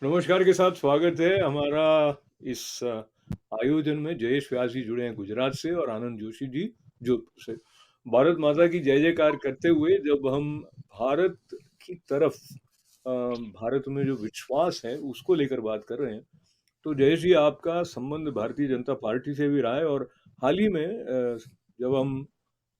नमस्कार के साथ स्वागत है हमारा इस आयोजन में। जयेश व्यास जी जुड़े हैं गुजरात से और आनंद जोशी जी जोधपुर से। भारत माता की जय जयकार करते हुए जब हम भारत की तरफ भारत में जो विश्वास है उसको लेकर बात कर रहे हैं, तो जयेश जी आपका संबंध भारतीय जनता पार्टी से भी रहा है और हाल ही में जब हम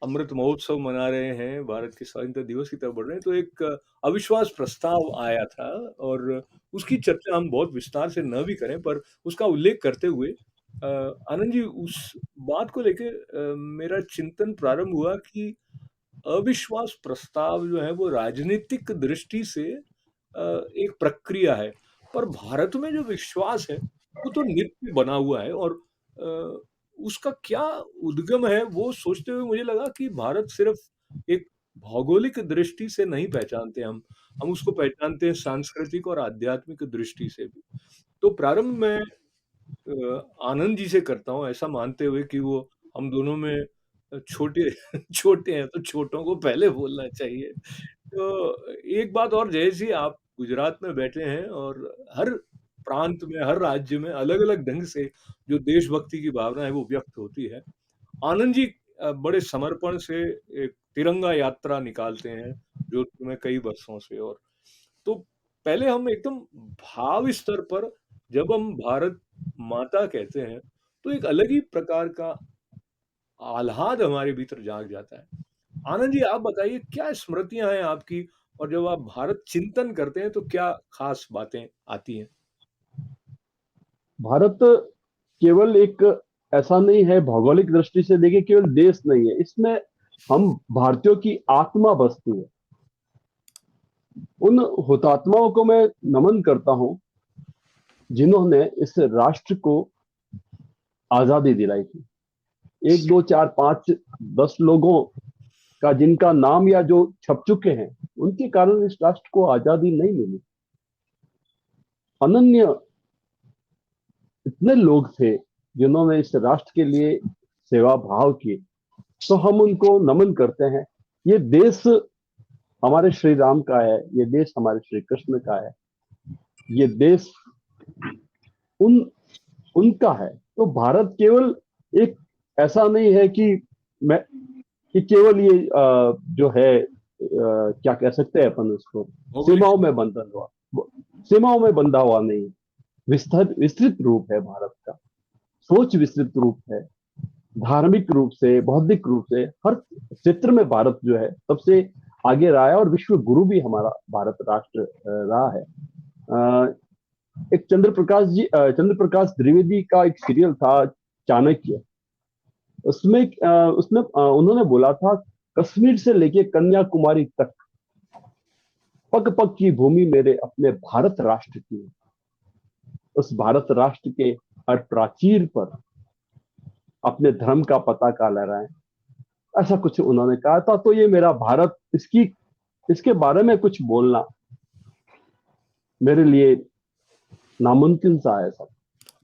अमृत महोत्सव मना रहे हैं, भारत के स्वाधीनता दिवस की तरफ बढ़ रहे हैं, तो एक अविश्वास प्रस्ताव आया था और उसकी चर्चा हम बहुत विस्तार से न भी करें, पर उसका उल्लेख करते हुए आनंद जी उस बात को लेके मेरा चिंतन प्रारंभ हुआ कि अविश्वास प्रस्ताव जो है वो राजनीतिक दृष्टि से एक प्रक्रिया है, पर भारत में जो विश्वास है, वो तो नित्य बना हुआ है और अ, उसका क्या उद्गम है, वो सोचते हुए मुझे लगा कि भारत सिर्फ़ एक भौगोलिक दृष्टि से नहीं पहचानते हम उसको पहचानते हैं सांस्कृतिक और आध्यात्मिक दृष्टि से भी। तो प्रारंभ मैं आनंद जी से करता हूँ, ऐसा मानते हुए कि वो हम दोनों में छोटे छोटे हैं, तो छोटों को पहले बोलना चाहिए। तो एक बात और जयेश जी, आप गुजरात में बैठे हैं और हर प्रांत में, हर राज्य में अलग-अलग ढंग से जो देशभक्ति की भावना है वो व्यक्त होती है। आनंद जी बड़े समर्पण से एक तिरंगा यात्रा निकालते हैं, जोधपुर में कई वर्षों से। और तो पहले हम एकदम भाव स्तर पर जब हम भारत माता कहते हैं, तो एक अलग ही प्रकार का आह्लाद हमारे भीतर जाग जाता है। आनंद जी आप बताइए क्या स्मृतियाँ हैं आपकी और जब आप भारत चिंतन करते हैं तो क्या खास बातें आती हैं? भारत केवल एक ऐसा नहीं है, भौगोलिक दृष्टि से देखिए केवल देश नहीं है, इसमें हम भारतीयों की आत्मा बसती है। उन हुतात्माओं को मैं नमन करता हूं जिन्होंने इस राष्ट्र को आजादी दिलाई थी। एक दो चार पांच 10 लोगों का जिनका नाम या जो छप चुके हैं, उनके कारण इस राष्ट्र को आजादी नहीं मिली। अनन्य इतने लोग थे जिन्होंने इस राष्ट्र के लिए सेवा भाव की, तो हम उनको नमन करते हैं। ये देश हमारे श्री राम का है, ये देश हमारे श्री कृष्ण का है, ये देश उन उनका है। तो भारत केवल एक ऐसा नहीं है कि मैं कि केवल ये जो है क्या कह सकते हैं अपन उसको, भौगोलिक सीमाओं सीमा। में बंधा हुआ, सीमाओं में बंधा हुआ नहीं, विस्तृत विस्तृत रूप है भारत का, सोच विस्तृत रूप है, धार्मिक रूप से, बौद्धिक रूप से, हर क्षेत्र में भारत जो है सबसे आगे रहा है और विश्व गुरु भी हमारा भारत राष्ट्र रहा है। एक चंद्र प्रकाश द्विवेदी का एक सीरियल था, चाणक्य। उसमें उन्होंने बोला था, कश्मीर से लेके कन्याकुमारी तक पग पग की भूमि मेरे अपने भारत राष्ट्र की है। उस भारत राष्ट्र के हर प्राचीर पर अपने धर्म का पताका लहराएं, ऐसा कुछ उन्होंने कहा था। तो ये मेरा भारत, इसके बारे में कुछ बोलना मेरे लिए नामुमकिन सा है सब।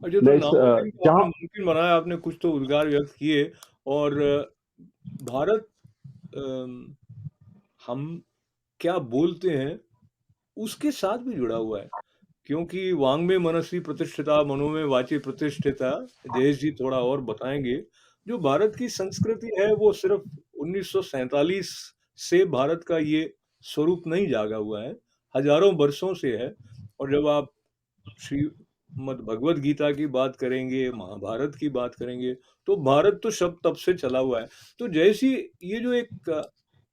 अच्छा, तो मैं इस नामुमकिन को आपने जहां मुमकिन बनाया, आपने कुछ तो उद्गार व्यक्त किए और भारत अम, हम क्या बोलते हैं उसके साथ भी जुड़ा हुआ है। क्योंकि वाङ् में मनसि प्रतिष्ठिता मनो में वाचि प्रतिष्ठिता, जयेश जी थोड़ा और बताएँगे। जो भारत की संस्कृति है वो सिर्फ़ 1947 से भारत का ये स्वरूप नहीं जागा हुआ है, हज़ारों वर्षों से है। और जब आप श्रीमद् भगवद गीता की बात करेंगे, महाभारत की बात करेंगे, तो भारत तो शब्द तब से चला हुआ है। तो जैसी ये जो एक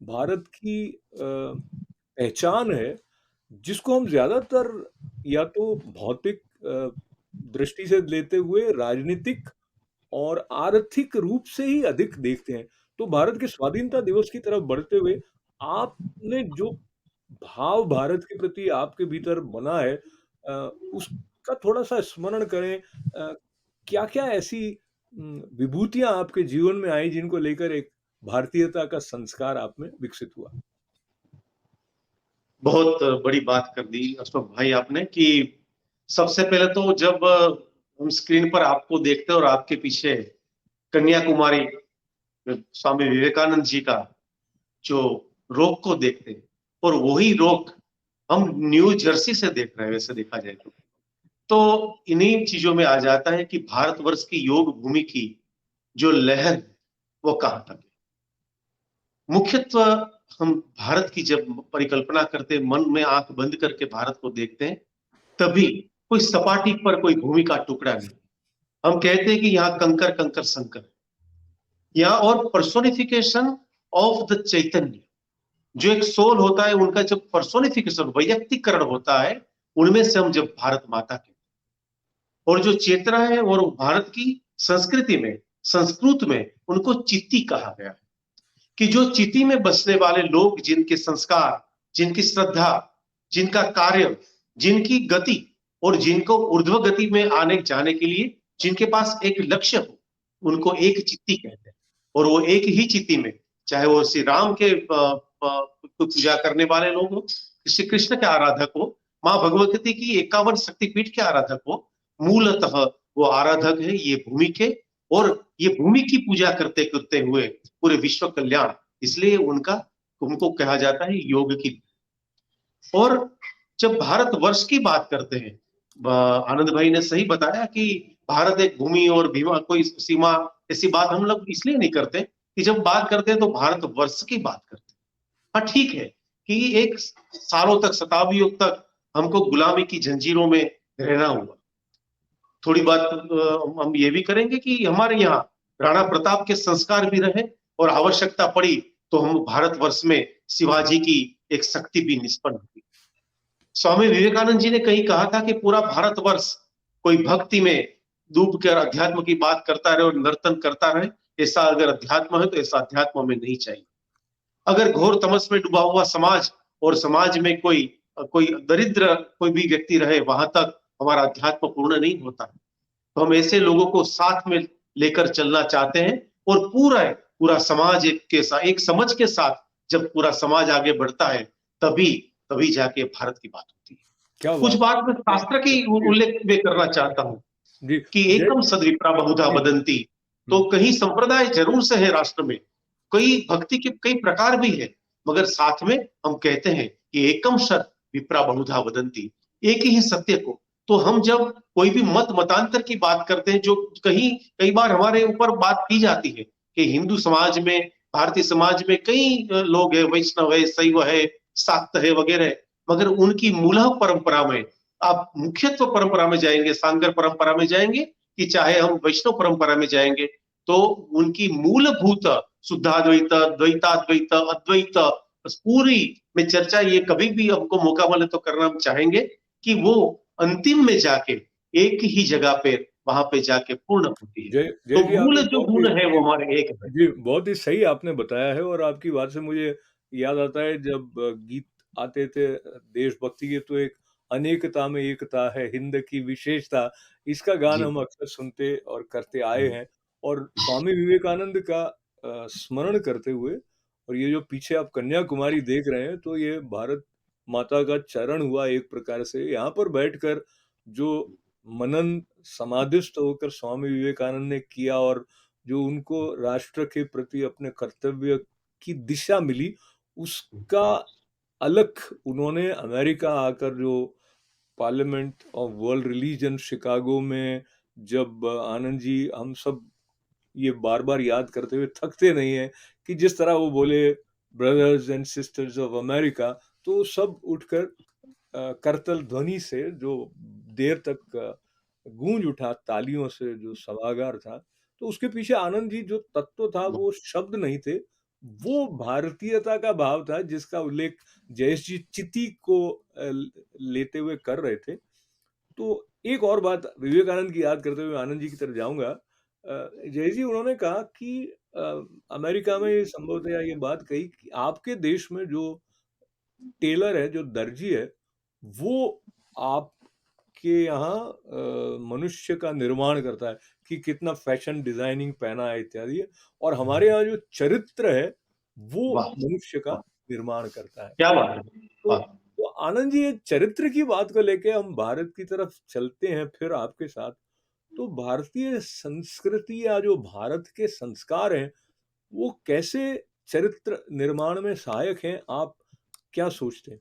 भारत की पहचान है, जिसको हम ज़्यादातर या तो भौतिक दृष्टि से लेते हुए राजनीतिक और आर्थिक रूप से ही अधिक देखते हैं। तो भारत के स्वाधीनता दिवस की तरफ बढ़ते हुए आपने जो भाव भारत के प्रति आपके भीतर बना है, उसका थोड़ा-सा स्मरण करें। क्या-क्या ऐसी विभूतियाँ आपके जीवन में आई जिनको लेकर एक भारतीयता का संस्कार आप में विकसित हुआ? बहुत बड़ी बात कर दी अशोक भाई आपने कि सबसे पहले तो जब हम स्क्रीन पर आपको देखते हैं और आपके पीछे कन्याकुमारी स्वामी विवेकानंद जी का जो रोक को देखते हैं, और वही रोक हम न्यू जर्सी से देख रहे हैं वैसे देखा जाए तो। तो इन्हीं चीजों में आ जाता है कि भारतवर्ष की योग भूमि की जो लहर है वो कहां तक है। मुख्यत्व हम भारत की जब परिकल्पना करते हैं, मन में आंख बंद करके भारत को देखते हैं, तभी कोई सपाटी पर कोई भूमि का टुकड़ा नहीं। हम कहते हैं कि यहाँ कंकर कंकर संकर है। यहाँ और पर्सोनिफिकेशन ऑफ द चैतन्य, जो एक सोल होता है, उनका जब पर्सोनिफिकेशन वैयक्तिकरण होता है, उनमें से हम जब भारत माता के, और जो चेतना है और भारत की संस्कृति में, संस्कृत में उनको चित्ती कहा गया है, कि जो चिति में बसने वाले लोग, जिनके संस्कार, जिनकी श्रद्धा, जिनका कार्य, जिनकी गति, और जिनको ऊर्ध्व गति में आने जाने के लिए जिनके पास एक लक्ष्य हो, उनको एक चित्ती कहते हैं। और वो एक ही चित्ती में, चाहे वो श्री राम के पूजा करने वाले लोग हो, श्री कृष्ण के आराधक हो, माँ भगवती की 51 शक्तिपीठ के आराधक हो, मूलतः वो आराधक है ये भूमि के, और ये भूमि की पूजा करते करते हुए पूरे विश्व कल्याण, इसलिए उनको कहा जाता है योग की। और जब भारतवर्ष की बात करते हैं, आनंद भाई ने सही बताया कि भारत एक भूमि और भीमा कोई सीमा, ऐसी बात हम लोग इसलिए नहीं करते कि जब बात करते हैं तो भारतवर्ष की बात करते हैं। हाँ ठीक है कि एक सालों तक, शताब्दियों तक हमको गुलामी की जंजीरों में रहना हुआ। थोड़ी बात हम ये भी करेंगे कि हमारे यहाँ राणा प्रताप के संस्कार भी रहे, और आवश्यकता पड़ी तो हम भारतवर्ष में शिवाजी की एक शक्ति भी निष्पन्न हुई। स्वामी विवेकानंद जी ने कहीं कहा था कि पूरा भारतवर्ष कोई भक्ति में डूब कर अध्यात्म की बात करता रहे और नर्तन करता रहे, ऐसा अगर अध्यात्म है तो ऐसा अध्यात्म में नहीं चाहिए। अगर घोर तमस में डूबा हुआ समाज, और समाज में कोई कोई दरिद्र कोई भी व्यक्ति रहे, वहां तक हमारा अध्यात्म पूर्ण नहीं होता। तो हम ऐसे लोगों को साथ में लेकर चलना चाहते हैं, और पूरा पूरा समाज के साथ, एक समझ के साथ जब पूरा समाज आगे बढ़ता है, तभी तभी जाके भारत की बात होती है। क्या कुछ बात बात मैं शास्त्र की है। उल्लेख में करना चाहता हूँ जी कि जय एकम सद्विप्रा बहुधा जी वदंती। तो हम्म, कहीं संप्रदाय जरूर से है राष्ट्र में, कई भक्ति के कई प्रकार भी है, मगर साथ में हम कहते हैं कि एकम सद विप्रा बहुधा वदंती, एक ही सत्य को। तो हम जब कोई भी मतांतर की बात करते हैं, जो कहीं कई बार हमारे ऊपर बात की जाती है कि हिंदू समाज में, भारतीय समाज में कई लोग है, वैष्णव है, शैव है, शाक्त है वगैरह, मगर उनकी मूल परंपरा में, आप मुख्यत्व परंपरा में जाएंगे, सांकर परंपरा में जाएंगे, कि चाहे हम वैष्णव परंपरा में जाएंगे, तो उनकी मूलभूत शुद्धाद्वैत, द्वैताद्वैत, अद्वैत पूरी में चर्चा, ये कभी भी हमको मौका मिले तो करना हम चाहेंगे, कि वो अंतिम में जाके एक ही जगह पे, वहां पे जाके पूर्ण होती है। जय जय तो जी मूल आपने जो बहुत ही गुण है वो हमारे एक है। जी बहुत ही सही आपने बताया है। और आपकी बात से मुझे याद आता है जब गीत आते थे देशभक्ति के, तो एक अनेकता में एकता है हिंद की विशेषता, इसका गान जी हम अक्सर सुनते और करते आए हैं। और स्वामी विवेकानंद का स्मरण करते हुए, और ये जो पीछे आप कन्याकुमारी देख रहे हैं, तो ये भारत माता का चरण हुआ एक प्रकार से। यहाँ पर बैठकर जो मनन समाधिस्थ होकर स्वामी विवेकानंद ने किया, और जो उनको राष्ट्र के प्रति अपने कर्तव्य की दिशा मिली, उसका अलख उन्होंने अमेरिका आकर जो parliament of world religion Chicago में, जब आनंद जी, हम सब ये बार बार याद करते हुए थकते नहीं है कि जिस तरह वो बोले brothers and sisters of America, तो सब उठकर करतल ध्वनि से जो देर तक गूंज उठा, तालियों से जो सभागार था, तो उसके पीछे आनंद जी जो तत्व था, वो शब्द नहीं थे, वो भारतीयता का भाव था, जिसका उल्लेख जयेश जी चिति को लेते हुए कर रहे थे। तो एक और बात विवेकानंद की याद करते हुए आनंद जी की तरफ जाऊंगा। जय जी, उन्होंने कहा कि अमेरिका में संभवतः ये बात कही कि आपके देश में जो टेलर है, जो दर्जी है, वो आपके यहाँ मनुष्य का निर्माण करता है कि कितना फैशन डिजाइनिंग पहना है इत्यादि, और हमारे यहाँ जो चरित्र है वो वाह मनुष्य का वाह, निर्माण करता है। क्या बात है। तो वाह तो आनंद जी, ये चरित्र की बात को लेके हम भारत की तरफ चलते हैं फिर आपके साथ। तो भारतीय संस्कृति या जो भारत के संस्कार हैं, वो कैसे चरित्र निर्माण में सहायक हैं, आप क्या सोचते हैं?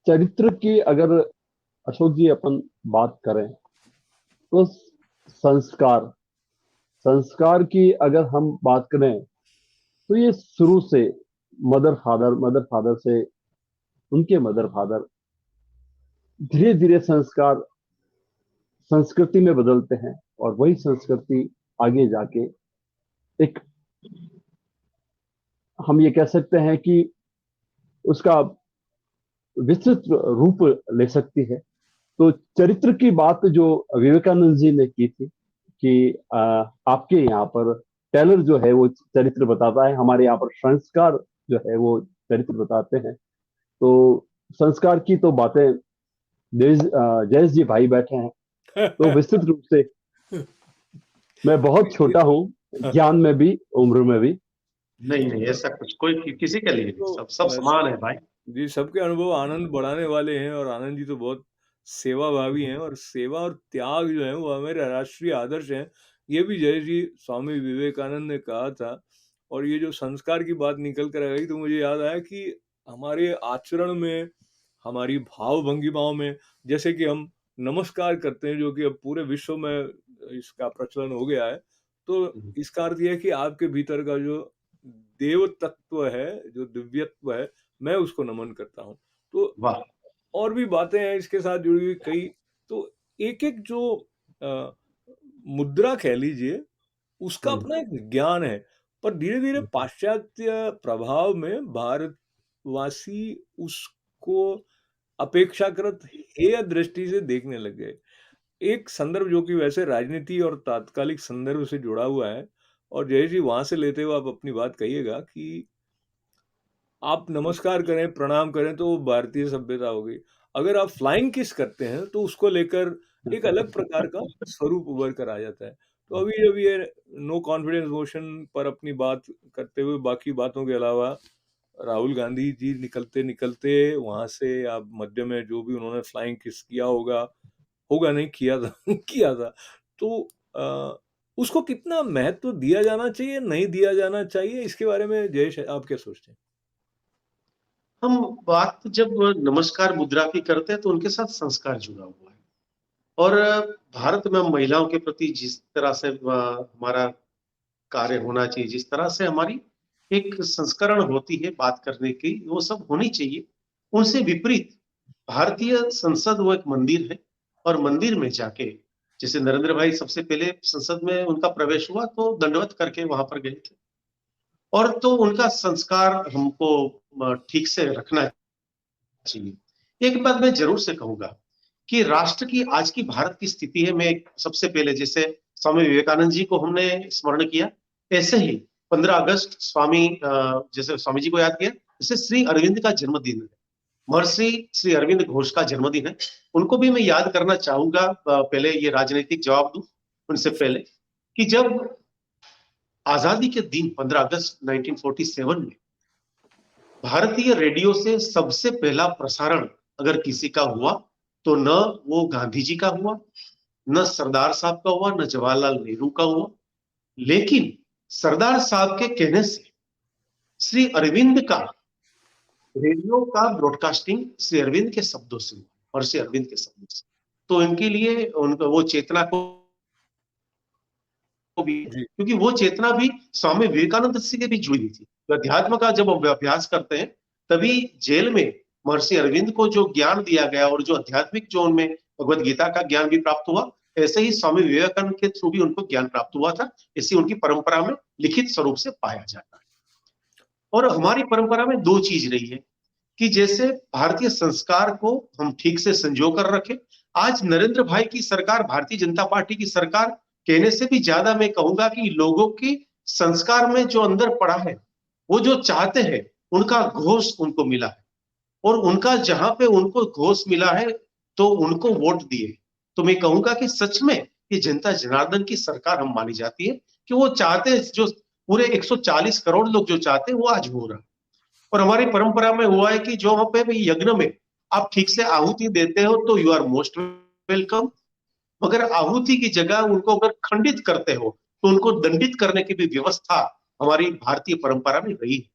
चरित्र की अगर अशोक जी अपन बात करें तो संस्कार संस्कार की अगर हम बात करें तो ये शुरू से मदर फादर से उनके मदर फादर धीरे धीरे संस्कार संस्कृति में बदलते हैं और वही संस्कृति आगे जाके एक हम ये कह सकते हैं कि उसका विस्तृत रूप ले सकती है। तो चरित्र की बात जो विवेकानंद जी ने की थी कि आपके यहाँ पर टेलर जो है वो चरित्र बताता है, हमारे यहाँ पर संस्कार जो है वो चरित्र बताते हैं। तो संस्कार की तो बातें जयेश जी भाई बैठे हैं तो विस्तृत रूप से मैं बहुत छोटा हूँ, ज्ञान में भी उम्र में भी। नहीं ऐसा कुछ कोई किसी के लिए नहीं, तो सब समान है भाई जी, सबके अनुभव आनंद बढ़ाने वाले हैं और आनंद जी तो बहुत सेवाभावी हैं और सेवा और त्याग जो है वो हमारे राष्ट्रीय आदर्श हैं। ये भी जय जी स्वामी विवेकानंद ने कहा था। और ये जो संस्कार की बात निकल कर आ गई तो मुझे याद आया कि हमारे आचरण में, हमारी भाव भंगिमाओं में, जैसे कि हम नमस्कार करते हैं जो कि अब पूरे विश्व में इसका प्रचलन हो गया है, तो इसका अर्थ यह है कि आपके भीतर का जो देव तत्व है, जो दिव्यत्व है, मैं उसको नमन करता हूँ। तो वाह और भी बातें हैं इसके साथ जुड़ी हुई कई। तो एक-एक जो मुद्रा कह लीजिए, उसका अपना एक ज्ञान है। पर धीरे-धीरे पाश्चात्य प्रभाव में भारतवासी उसको अपेक्षाकृत हेय दृष्टि से देखने लग गए। एक संदर्भ जो कि वैसे राजनीति और तात्कालिक संदर्भ से जुड़ा हुआ है और जय जी वहाँ से लेते हुए आप अपनी बात कहिएगा कि आप नमस्कार करें, प्रणाम करें तो वो भारतीय सभ्यता हो गई। अगर आप फ्लाइंग किस करते हैं तो उसको लेकर एक अलग प्रकार का स्वरूप उभर कर आ जाता है। तो अभी जब ये नो कॉन्फिडेंस मोशन पर अपनी बात करते हुए बाकी बातों के अलावा राहुल गांधी जी निकलते वहां से आप मध्य में जो भी उन्होंने फ्लाइंग किस किया होगा नहीं किया था किया था। तो उसको कितना महत्व दिया जाना चाहिए, नहीं दिया जाना चाहिए, इसके बारे में जयेश आप क्या सोचते हैं? हम बात जब नमस्कार मुद्रा की करते हैं तो उनके साथ संस्कार जुड़ा हुआ है और भारत में हम महिलाओं के प्रति जिस तरह से हमारा कार्य होना चाहिए, जिस तरह से हमारी एक संस्करण होती है बात करने की, वो सब होनी चाहिए। उनसे विपरीत भारतीय संसद वो एक मंदिर है और मंदिर में जाके जैसे नरेंद्र भाई सबसे पहले संसद में उनका प्रवेश हुआ तो दंडवत करके वहां पर गए थे और तो उनका संस्कार हमको ठीक से रखना चाहिए। एक बात मैं जरूर से कहूंगा कि राष्ट्र की आज की भारत की स्थिति है, मैं सबसे पहले जैसे स्वामी विवेकानंद जी को हमने स्मरण किया, ऐसे ही 15 अगस्त जैसे स्वामी जी को याद किया, जैसे श्री अरविंद का जन्मदिन है, महर्षि श्री अरविंद घोष का जन्मदिन है, उनको भी मैं याद करना चाहूंगा। पहले ये राजनीतिक जवाब दूं उनसे पहले कि जब आजादी के दिन 15 अगस्त 1947 में भारतीय रेडियो से सबसे पहला प्रसारण अगर किसी का हुआ तो न वो गांधी जी का हुआ, न सरदार साहब का हुआ, न जवाहरलाल नेहरू का हुआ, लेकिन सरदार साहब के कहने से श्री अरविंद का रेडियो का ब्रॉडकास्टिंग श्री अरविंद के शब्दों से हुआ और श्री अरविंद के शब्दों से। तो इनके लिए उनका वो चेतना को भी, क्योंकि वो चेतना भी स्वामी विवेकानंद से भी जुड़ी हुई थी। अध्यात्म का जब अभ्यास करते हैं तभी जेल में महर्षि अरविंद को जो ज्ञान दिया गया और जो आध्यात्मिक जो उनमें भगवत गीता का ज्ञान भी प्राप्त हुआ, ऐसे ही स्वामी विवेकानंद के थ्रू भी उनको ज्ञान प्राप्त हुआ था। इसी उनकी परंपरा में लिखित स्वरूप से पाया जाता है। और हमारी परंपरा में दो चीज रही है कि जैसे भारतीय संस्कार को हम ठीक से संजो कर रखें। आज नरेंद्र भाई की सरकार, भारतीय जनता पार्टी की सरकार कहने से भी ज्यादा मैं कहूंगा कि लोगों की संस्कार में जो अंदर पड़ा है, वो जो चाहते हैं उनका घोष उनको मिला है और उनका जहां पे उनको घोष मिला है तो उनको वोट दिए। तो मैं कहूंगा कि सच में ये जनता जनार्दन की सरकार हम मानी जाती है कि वो चाहते हैं, जो पूरे 140 करोड़ लोग जो चाहते हैं वो आज हो रहा है। और हमारी परंपरा में हुआ है कि जो वहां पे यज्ञ में आप ठीक से आहुति देते हो तो यू आर मोस्ट वेलकम, मगर आहुति की जगह उनको अगर खंडित करते हो तो उनको दंडित करने की भी व्यवस्था हमारी भारतीय परंपरा में रही है।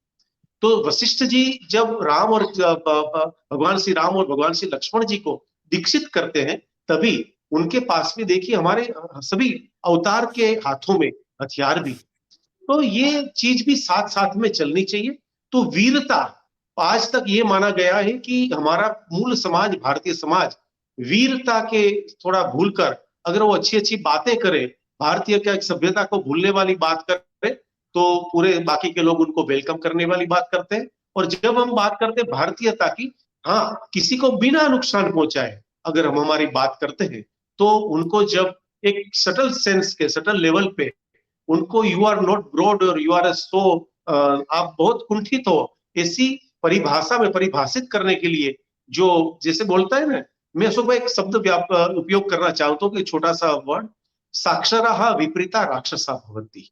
तो वशिष्ठ जी जब राम और भगवान श्री राम और भगवान श्री लक्ष्मण जी को दीक्षित करते हैं, तभी उनके पास भी देखिए हमारे सभी अवतार के हाथों में हथियार भी। तो ये चीज भी साथ साथ में चलनी चाहिए। तो वीरता, आज तक ये माना गया है कि हमारा मूल समाज, भारतीय समाज, वीरता के थोड़ा भूलकर अगर वो अच्छी अच्छी बातें करे, भारतीय क्या सभ्यता को भूलने वाली बात करे, तो पूरे बाकी के लोग उनको वेलकम करने वाली बात करते हैं। और जब हम बात करते हैं भारतीयता की, हाँ, किसी को बिना नुकसान पहुंचाए अगर हम हमारी बात करते हैं, तो उनको जब एक सटल सेंस के सटल लेवल पे उनको यू आर नॉट ब्रॉड और यू आर सो, आप बहुत कुंठित हो, ऐसी परिभाषा में परिभाषित करने के लिए जो जैसे बोलता है ना, मैं अशोक भाई एक शब्द उपयोग करना चाहता हूँ कि छोटा सा वर्ड, साक्षरः विपरीता राक्षसा भवन्ति।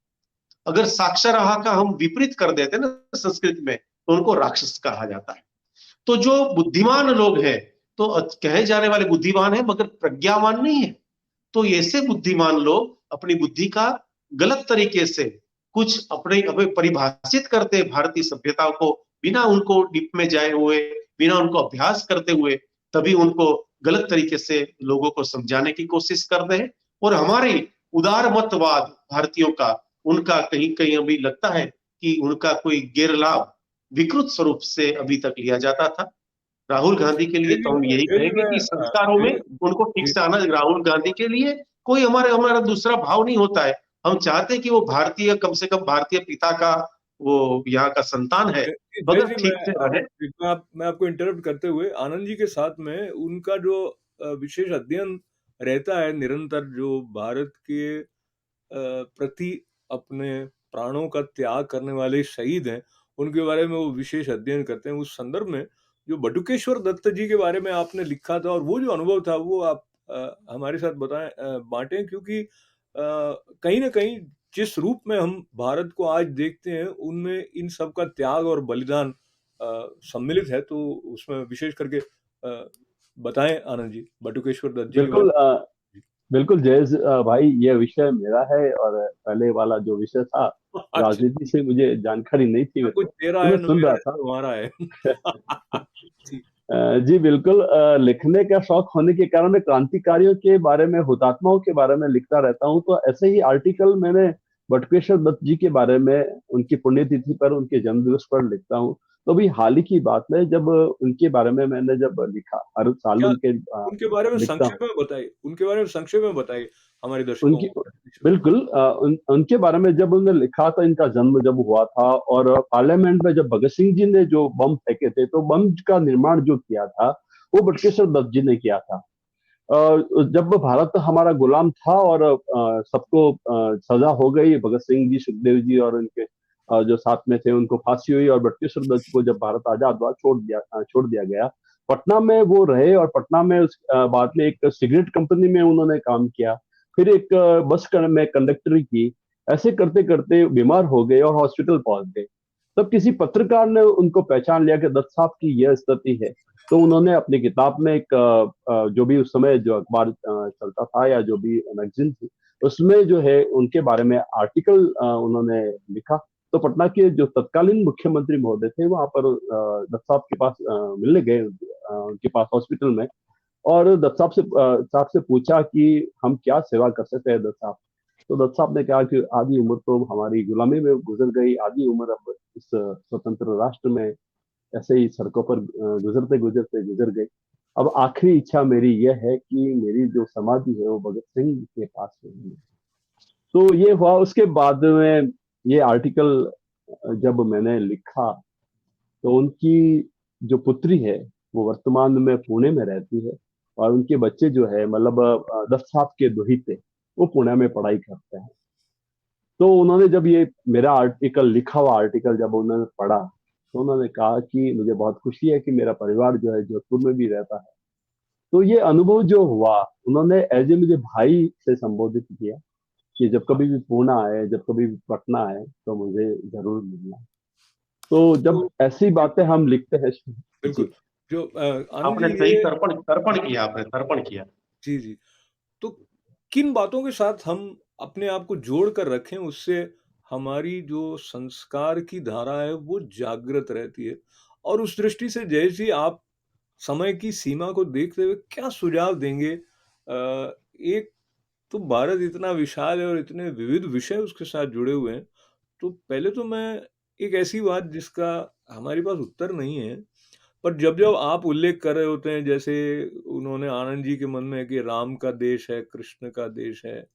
अगर साक्षरः का हम विपरीत कर देते हैं ना संस्कृत में, तो उनको राक्षस कहा जाता है। तो जो बुद्धिमान लोग हैं, तो कहे जाने वाले बुद्धिमान है मगर प्रज्ञावान नहीं है। तो ऐसे बुद्धिमान लोग अपनी बुद्धि का गलत तरीके से कुछ अपने अपने परिभाषित करते हैं भारतीय सभ्यता को, बिना उनको डीप में जाए हुए, बिना उनको अभ्यास करते हुए, तभी उनको गलत तरीके से लोगों को समझाने की कोशिश करते हैं। और हमारे उदार मतवाद भारतीयों का, उनका कहीं कहीं अभी लगता है कि उनका कोई गैर लाभ विकृत स्वरूप से अभी तक लिया जाता था। राहुल गांधी के लिए तो हम यही जय जी कहेंगे मैं कि संस्कारों में उनको ठीक जी, से आना। राहुल गांधी के लिए कोई हमारा दूसरा भाव नहीं होता है। हम चाहते हैं कि वो भारतीय, कम से कम भारतीय पिता का वो यहाँ का संतान है, जय मगर जी ठीक से रहे। मैं आपको इंटरप्ट करते हुए आनंद जी के साथ में उनका जो विशेष अध्ययन रहता है निरंतर, जो भारत के प्रति अपने प्राणों का त्याग करने वाले शहीद हैं, उनके बारे में वो विशेष अध्ययन करते हैं। उस संदर्भ में जो बटुकेश्वर दत्त जी के बारे में आपने लिखा था और वो जो अनुभव था, वो आप हमारे साथ बांटें, क्योंकि कहीं ना कहीं जिस रूप में हम भारत को आज देखते हैं, उनमें इन सब का त्याग और बलिदान सम्मिलित है। तो उसमें विशेष करके बताएं आनंद जी, बटुकेश्वर दत्त जी के बारे बिल्कुल में। बिल्कुल जयेश भाई, ये विषय मेरा है और पहले वाला जो विषय था अच्छा, राजनीति से मुझे जानकारी नहीं थी ना वैसे, कुछ तेरा तो है मैं ना सुन मेरा रहा है, था। सब हमारा है। जी बिल्कुल, लिखने का शौक होने के कारण मैं क्रांतिकारियों के बारे में, हुतात्माओं के बारे में लिखता रहता हूँ। तो ऐसे ही आर्टिकल मैंने बटुकेश्वर दत्त जी के बारे में, उनकी पुण्यतिथि पर, उनके जन्म दिवस पर लिखता हूँ। तो अभी हाल ही की बात है, जब उनके बारे में मैंने जब लिखा, हर साल क्या उनके उनके बारे में लिखता हूँ। संक्षेप में बताइए, उनके बारे में संक्षेप में बताइए हमारे दर्शकों उनकी को। बिल्कुल, उनके बारे में जब उन्होंने लिखा था, इनका जन्म जब हुआ था और पार्लियामेंट में जब भगत सिंह जी ने जो बम फेंके थे, तो बम का निर्माण जो किया था वो बटुकेश्वर दत्त जी ने किया था। जब भारत हमारा गुलाम था और सबको सजा हो गई, भगत सिंह जी, सुखदेव जी और उनके जो साथ में थे, उनको फांसी हुई, और बटुकेश्वर दत्त को जब भारत आजाद हुआ, छोड़ दिया गया। पटना में वो रहे और पटना में बाद में एक सिगरेट कंपनी में उन्होंने काम किया, फिर एक में कंडक्टरी की। ऐसे करते करते बीमार हो गए और हॉस्पिटल पहुंच गए। तब किसी पत्रकार ने उनको पहचान लिया कि दत्त साहब की यह स्थिति है। तो उन्होंने अपनी किताब में एक जो भी उस समय जो अखबार चलता था या जो भी मैगजीन थी, उसमें जो है उनके बारे में आर्टिकल उन्होंने लिखा। तो पटना के जो तत्कालीन मुख्यमंत्री महोदय थे, वहां पर दत्त साहब के पास मिलने गए, उनके पास हॉस्पिटल में। और दत्त साहब से पूछा कि हम क्या सेवा कर सकते हैं दत्त साहब। तो दत्त साहब ने कहा कि आधी उम्र तो हमारी गुलामी में गुजर गई, आधी उम्र अब इस स्वतंत्र राष्ट्र में ऐसे ही सड़कों पर गुजरते गुजरते गुजर गई। अब आखिरी इच्छा मेरी यह है कि मेरी जो समाधि है वो भगत सिंह के पास होगी। तो ये हुआ। उसके बाद में ये आर्टिकल जब मैंने लिखा, तो उनकी जो पुत्री है वो वर्तमान में पुणे में रहती है, और उनके बच्चे जो है, मतलब दत्त साहब के दोहिते, वो पुणे में पढ़ाई करते हैं। तो उन्होंने जब ये मेरा आर्टिकल, लिखा हुआ आर्टिकल जब उन्होंने पढ़ा, तो उन्होंने कहा कि मुझे बहुत खुशी है कि मेरा परिवार जो है जोधपुर में भी रहता है। तो ये अनुभव जो हुआ, उन्होंने एज ए मुझे भाई से संबोधित किया कि जब कभी भी पुणे आए, जब कभी भी पटना आए, तो मुझे जरूर मिलना। तो जब तो ऐसी बातें हम लिखते हैं। जी। बिल्कुल, जो आनंद आपने जी सही ये तर्पण तर्पण किया, आपने तर्पण किया। जी, जी। तो किन बातों के साथ हम अपने आप को जोड़ कर रखें, उससे हमारी जो संस्कार की धारा है वो जागृत रहती है। और उस दृष्टि से जय जी, आप समय की सीमा को देखते हुए क्या सुझाव देंगे? एक तो भारत इतना विशाल है और इतने विविध विषय उसके साथ जुड़े हुए हैं। तो पहले तो मैं एक ऐसी बात जिसका हमारे पास उत्तर नहीं है, पर जब-जब आप उल्लेख कर रहे होते हैं, जैसे उन्होंने आनंद जी के मन में है कि राम का देश है, कृष्ण का देश है,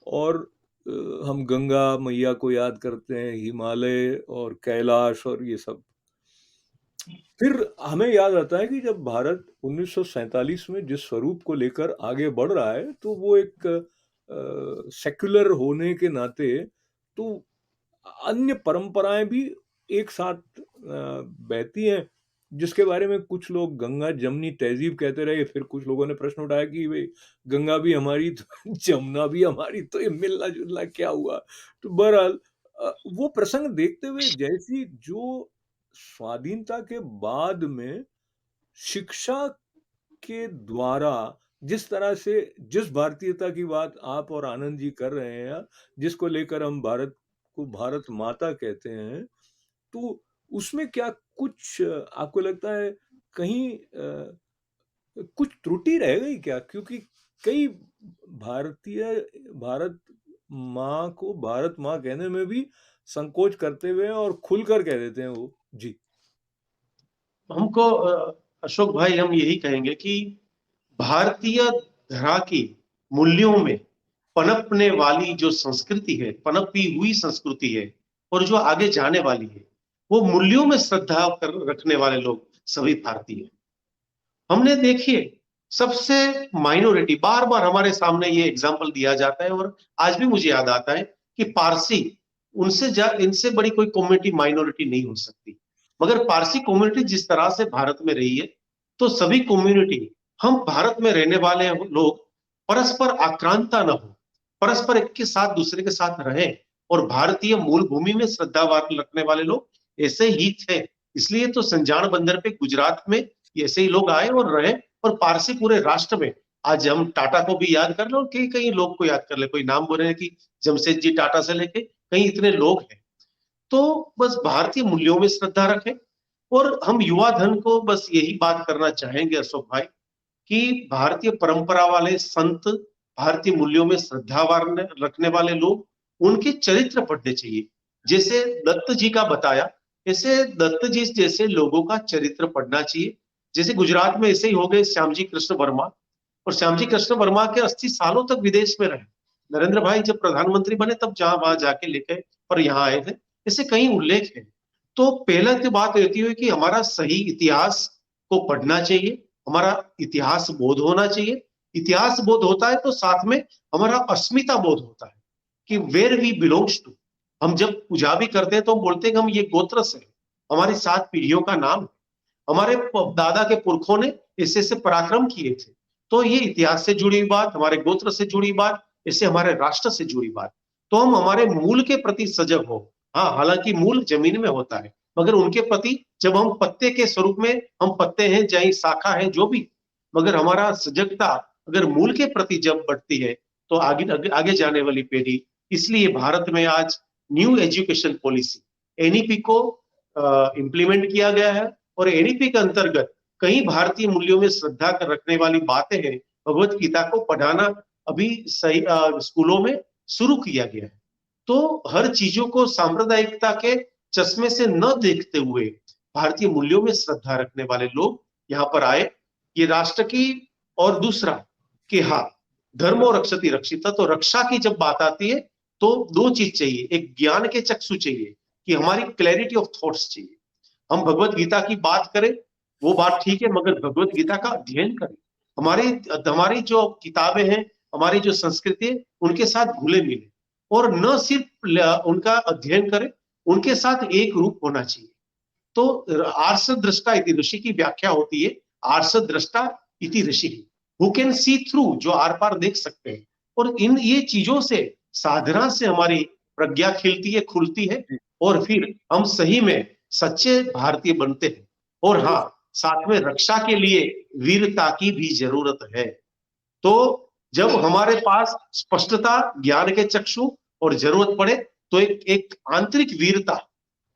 और हम गंगा मैया को याद करते हैं, हिमालय और कैलाश और ये सब। फिर हमें याद आता है कि जब भारत 1947 में जिस स्वरूप को लेकर आगे बढ़ रहा है, तो वो एक सेक्युलर होने के नाते तो अन्य परंपराएं भी एक साथ बहती हैं, जिसके बारे में कुछ लोग गंगा जमनी तहजीब कहते रहे। फिर कुछ लोगों ने प्रश्न उठाया कि भाई, गंगा भी हमारी तो जमुना भी हमारी, तो ये मिलना जुलना क्या हुआ? तो बहरहाल वो प्रसंग देखते हुए जैसी जो स्वाधीनता के बाद में शिक्षा के द्वारा जिस तरह से, जिस भारतीयता की बात आप और आनंद जी कर रहे हैं, जिसको लेकर हम भारत को भारत माता कहते हैं, तो उसमें क्या कुछ आपको लगता है कहीं कुछ त्रुटि रह गई क्या? क्योंकि कई भारतीय भारत माँ को भारत माँ कहने में भी संकोच करते हुए हैं और खुलकर कह देते हैं वो। जी। हमको अशोक भाई हम यही कहेंगे कि भारतीय धरा की मूल्यों में पनपने वाली जो संस्कृति है, पनपी हुई संस्कृति है और जो आगे जाने वाली है, वो मूल्यों में श्रद्धा रखने वाले लोग सभी भारतीय हैं। हमने देखिए सबसे माइनॉरिटी, बार बार हमारे सामने ये एग्जाम्पल दिया जाता है और आज भी मुझे याद आता है कि पारसी, इनसे बड़ी कोई कम्युनिटी माइनॉरिटी नहीं हो सकती। मगर पारसी कम्युनिटी जिस तरह से भारत में रही है, तो सभी कम्युनिटी, हम भारत में रहने वाले लोग परस्पर आक्रांता न हो, परस्पर एक के साथ दूसरे के साथ रहें और भारतीय मूल भूमि में श्रद्धा रखने वाले लोग ऐसे ही थे। इसलिए तो संजाण बंदर पे गुजरात में ऐसे ही लोग आए और रहे, और पारसी पूरे राष्ट्र में। आज हम टाटा को भी याद कर लो और कई कई लोग को याद कर ले, कोई नाम बोल रहे हैं कि जमशेद जी टाटा से लेके कई इतने लोग हैं। तो बस भारतीय मूल्यों में श्रद्धा रखें। और हम युवा धन को बस यही बात करना चाहेंगे अशोक भाई, कि भारतीय परंपरा वाले संत, भारतीय मूल्यों में श्रद्धा रखने वाले लोग, उनके चरित्र पढ़ने चाहिए। जैसे दत्त जी का बताया, ऐसे दत्त जी जैसे लोगों का चरित्र पढ़ना चाहिए। जैसे गुजरात में ऐसे ही हो गए श्याम जी कृष्ण वर्मा, और श्याम जी कृष्ण वर्मा के 80 सालों तक विदेश में रहे। नरेंद्र भाई जब प्रधानमंत्री बने तब जहां वहां जाके लेके और यहाँ आए थे। ऐसे कई उल्लेख है। तो पहला तो बात होती है कि हमारा सही इतिहास को पढ़ना चाहिए, हमारा इतिहास बोध होना चाहिए। इतिहास बोध होता है तो साथ में हमारा अस्मिता बोध होता है कि वेयर वी बिलोंग्स टू। हम जब पूजा भी करते हैं तो हम बोलते हैं कि हम ये गोत्र से, हमारी 7 पीढ़ियों का नाम है, हमारे दादा के पुरखों ने ऐसे ऐसे पराक्रम किए थे। तो ये इतिहास से जुड़ी बात, हमारे गोत्र से जुड़ी बात, इससे हमारे राष्ट्र से जुड़ी बात। तो हम हमारे मूल के प्रति सजग हो। हाँ, हालांकि मूल जमीन में होता है, मगर उनके प्रति जब हम पत्ते के स्वरूप में, हम पत्ते हैं चाहे शाखा है जो भी, मगर हमारा सजगता अगर मूल के प्रति जब बढ़ती है तो आगे जाने वाली पीढ़ी। इसलिए भारत में आज न्यू एजुकेशन पॉलिसी एनईपी को इम्प्लीमेंट किया गया है, और एनईपी के अंतर्गत कई भारतीय मूल्यों में श्रद्धा रखने वाली बातें हैं। भगवत गीता को पढ़ाना अभी सही स्कूलों में शुरू किया गया है। तो हर चीजों को सांप्रदायिकता के चश्मे से न देखते हुए भारतीय मूल्यों में श्रद्धा रखने वाले लोग यहाँ पर आए, ये राष्ट्र की। और दूसरा कि हाँ, धर्मो रक्षति रक्षिता, तो रक्षा की जब बात आती है तो 2 चीज चाहिए। एक ज्ञान के चक्षु चाहिए कि हमारी क्लैरिटी ऑफ थॉट्स चाहिए। हम भगवत गीता की बात करें वो बात ठीक है, मगर भगवत गीता का अध्ययन करें। हमारी जो किताबें हैं, हमारी जो संस्कृति है, उनके साथ घुले मिले, और न सिर्फ उनका अध्ययन करें, उनके साथ एक रूप होना चाहिए। तो आर्ष दृष्टा इति ऋषि की व्याख्या होती है, आर्ष दृष्टा इति ऋषि, हु कैन सी थ्रू, जो आर पार देख सकते हैं। और ये चीजों से, साधना से हमारी प्रज्ञा खिलती है, खुलती है, और फिर हम सही में सच्चे भारतीय बनते हैं। और हाँ, साथ में रक्षा के लिए वीरता की भी जरूरत है। तो जब हमारे पास स्पष्टता, ज्ञान के चक्षु और जरूरत पड़े तो एक आंतरिक वीरता,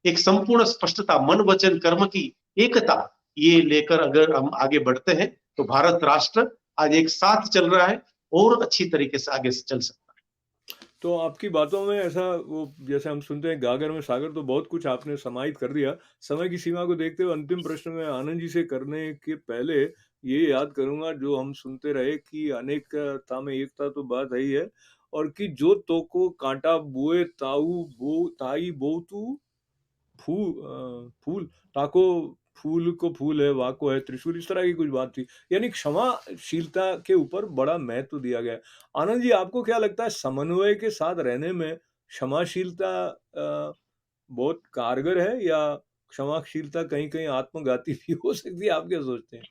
एक संपूर्ण स्पष्टता, मन वचन कर्म की एकता, ये लेकर अगर हम आगे बढ़ते हैं तो भारत राष्ट्र आज एक साथ चल रहा है और अच्छी तरीके से आगे चल सकता है। तो आपकी बातों में ऐसा वो जैसे हम सुनते हैं गागर में सागर, तो बहुत कुछ आपने समाहित कर दिया। समय की सीमा को देखते हुए अंतिम प्रश्न मैं आनंद जी से करने के पहले ये याद करूंगा, जो हम सुनते रहे कि अनेकता में एकता तो बात है ही है, और कि जो तो को कांटा बोए ताऊ बो ताई बो तू फूल ताको फूल को फूल है वाको है त्रिशूल, इस तरह की कुछ बात थी। यानी क्षमाशीलता के ऊपर बड़ा महत्व दिया गया है। आनंद जी, आपको क्या लगता है समन्वय के साथ रहने में क्षमाशीलता बहुत कारगर है, या क्षमाशीलता कहीं कहीं आत्मघाती भी हो सकती है? आप क्या सोचते हैं?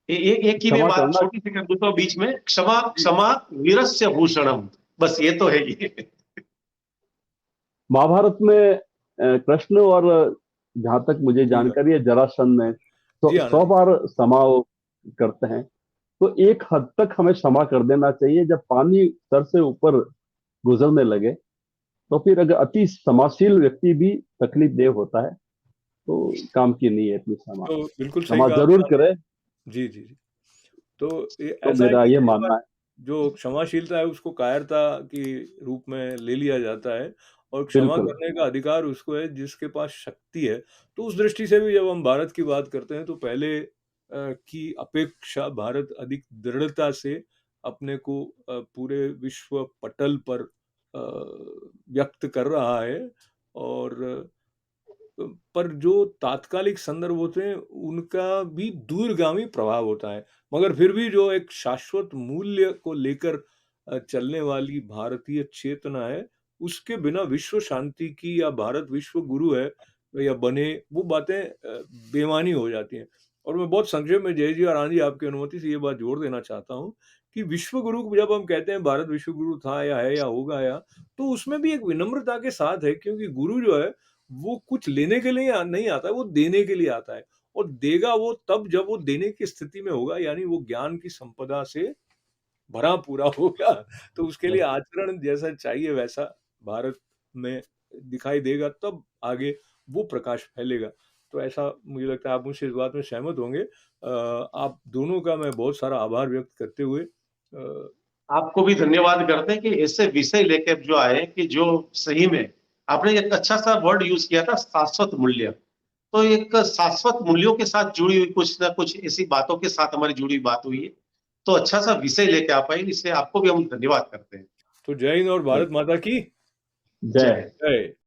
एक ही मैं क्षमा बात करना छोटी सी कर दूं बीच में, क्षमा क्षमा वीरस्य भूषणम, बस ये तो है ही। महाभारत में कृष्ण और जहां तक मुझे जी जानकारी है जरासंध में जी तो आनंद 100 जी। बार क्षमा करते हैं। तो एक हद तक हमें क्षमा कर देना चाहिए। जब पानी सर से ऊपर गुजरने लगे तो फिर अगर अति क्षमाशील व्यक्ति भी तकलीफ देह होता है तो काम की नहीं है इतनी क्षमा। तो बिल्कुल सही क्षमा कहा जरूर आपने। करे, जी जी जी। तो तो ऐसा है मेरा कि ये कई बार मानना है। जो क्षमाशीलता है उसको कायरता के रूप में ले लिया जाता है, और क्षमा बिल्कुल। करने का अधिकार उसको है जिसके पास शक्ति है। तो उस दृष्टि से भी जब हम भारत की बात करते हैं तो पहले की अपेक्षा भारत अधिक दृढ़ता से अपने को पूरे विश्व पटल पर व्यक्त कर रहा है। और पर जो तात्कालिक संदर्भ होते हैं उनका भी दूरगामी प्रभाव होता है, मगर फिर भी जो एक शाश्वत मूल्य को लेकर चलने वाली भारतीय चेतना है, उसके बिना विश्व शांति की या भारत विश्व गुरु है या बने, वो बातें बेमानी हो जाती हैं। और मैं बहुत संक्षेप में जय जी और आनंद जी आपकी अनुमति से ये बात जोड़ देना चाहता हूँ कि विश्व गुरु जब हम कहते हैं भारत विश्व गुरु था या है या होगा, या तो उसमें भी एक विनम्रता के साथ है, क्योंकि गुरु जो है वो कुछ लेने के लिए नहीं आता है, वो देने के लिए आता है। और देगा वो तब जब वो देने की स्थिति में होगा, यानी वो ज्ञान की संपदा से भरा पूरा होगा। तो उसके लिए आचरण जैसा चाहिए वैसा भारत में दिखाई देगा, तब आगे वो प्रकाश फैलेगा। तो ऐसा मुझे लगता है आप मुझसे इस बात में सहमत होंगे। आप दोनों का मैं बहुत सारा आभार व्यक्त करते हुए आपको भी धन्यवाद करते हैं कि ऐसे विषय लेकर जो आए कि जो सही में आपने एक अच्छा सा वर्ड यूज किया था, शाश्वत मूल्य। तो एक शाश्वत मूल्यों के साथ जुड़ी हुई कुछ ना कुछ ऐसी बातों के साथ हमारी जुड़ी हुई बात हुई है। तो अच्छा सा विषय लेके आप आए, इसलिए आपको भी हम धन्यवाद करते हैं। तो जय हिंद और भारत माता की जय। जय।